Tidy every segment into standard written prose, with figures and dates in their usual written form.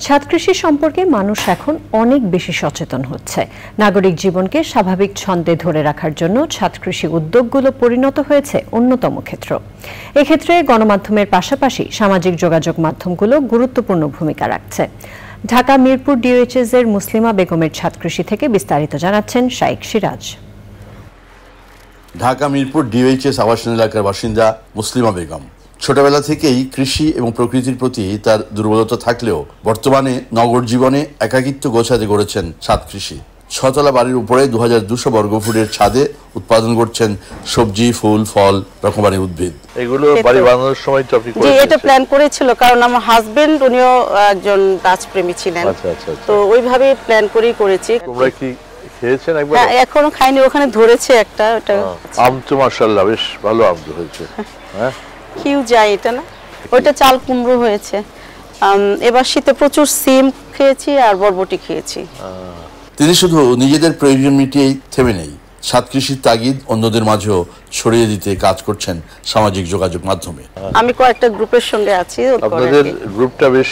ছাদ কৃষি সম্পর্কে মানুষ এখন অনেক বেশি সচেতন হচ্ছে। নাগরিক জীবনকে স্বাভাবিক ছন্দে ধরে রাখার জন্য ছাদ কৃষি উদ্যোগগুলো পরিণত হয়েছে অন্যতম ক্ষেত্র। এক্ষেত্রে গণমাধ্যমের পাশাপাশি সামাজিক যোগাযোগ মাধ্যমগুলো গুরুত্বপূর্ণ ভূমিকা রাখছে। ঢাকা মিরপুর ডিওএইচএস এর মুসলিমা বেগমের ছাদ কৃষি থেকে বিস্তারিত জানাচ্ছেন শাইখ সিরাজ। ঢাকা মিরপুর ডিওএইচএস আবাসন এলাকার বাসিন্দা মুসলিমা বেগম ছোটবেলা থেকেই কৃষি এবং প্রকৃতির প্রতি তার দুর্বলতা থাকলেও বর্তমানে নগর জীবনে একাকিত্ব গোছাতে গড়েছেন ছাদ কৃষি। 6 তলা বাড়ির উপরে 2200 বর্গফুটের ছাদে উৎপাদন করছেন সবজি, ফুল, ফল, রকমারি উদ্ভিদ। এগুলো বাড়ি বানানোর সময় তো আপনি করেছেন? এটা প্ল্যান করেছিল, কারণ আমার হাজবেন্ড উনিও একজন গাছ প্রেমী ছিলেন। তো ওইভাবে প্ল্যান করেই করেছি। তোমরা কি খেয়েছেন একবার? হ্যাঁ, এখনো খাইনি, ওখানে ধরেছে একটা। ওটা আম তো মাশাআল্লাহ বেশ ভালো আম হয়েছে। হ্যাঁ, কিউ যায় এটা না, ওইটা চাল কুমড়ো হয়েছে। এবার শীতে প্রচুর সিম খেয়েছি আর বরবটি খেয়েছি। তিনি শুধু নিজেদের প্রয়োজন মিটিয়েই থেমে নেই, ছাদ কৃষির তাগিদ অন্যদের মাঝেও ছড়িয়ে দিতে কাজ করছেন সামাজিক যোগাযোগ মাধ্যমে। আমি কয়েকটা গ্রুপের সঙ্গে আছি। আপনাদের গ্রুপটা বেশ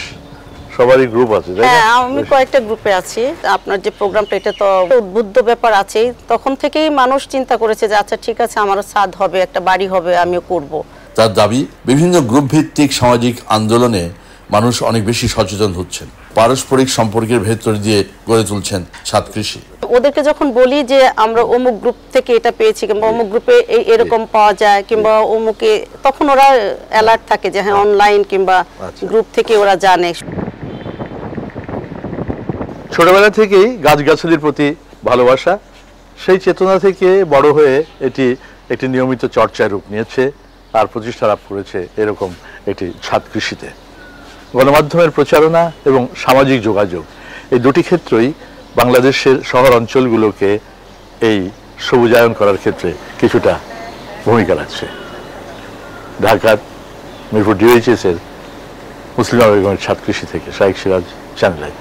সবারই গ্রুপ আছে, তাই না? হ্যাঁ, আমি কয়েকটা গ্রুপে আছি। আপনার যে প্রোগ্রামটা, এটা তো উদ্বুদ্ধ ব্যাপার আছে। তখন থেকেই মানুষ চিন্তা করেছে যে আচ্ছা ঠিক আছে, আমারও ছাদ হবে, একটা বাড়ি হবে, আমিও করব। তার দাবি, বিভিন্ন গ্রুপ ভিত্তিক সামাজিক আন্দোলনে মানুষ অনেক বেশি সচেতন হচ্ছেন, পারস্পরিক সম্পর্কের ভেতর দিয়ে গড়ে তুলছেন ছাদ কৃষি। ওদেরকে যখন বলি যে আমরা অমুক গ্রুপ থেকে এটা পেয়েছি, কিংবা অমুক গ্রুপে এরকম পাওয়া যায়, কিংবা অমুকে, তখন ওরা অ্যালার্ট থাকে যে হ্যাঁ অনলাইন কিংবা গ্রুপ থেকে ওরা জানে। ছোটবেলা থেকেই গাছগাছালির প্রতি ভালোবাসা, সেই চেতনা থেকে বড় হয়ে এটি একটি নিয়মিত চর্চায় রূপ নিয়েছে আর প্রতিষ্ঠা লাভ করেছে এরকম একটি ছাদ কৃষিতে। গণমাধ্যমের প্রচারণা এবং সামাজিক যোগাযোগ, এই দুটি ক্ষেত্রই বাংলাদেশের শহর অঞ্চলগুলোকে এই সবুজায়ন করার ক্ষেত্রে কিছুটা ভূমিকা রাখছে। ঢাকার মিরপুর ডিওএইচএস এর মুসলিমা বেগমের ছাদ কৃষি থেকে শাইখ সিরাজ, চ্যানেল আই।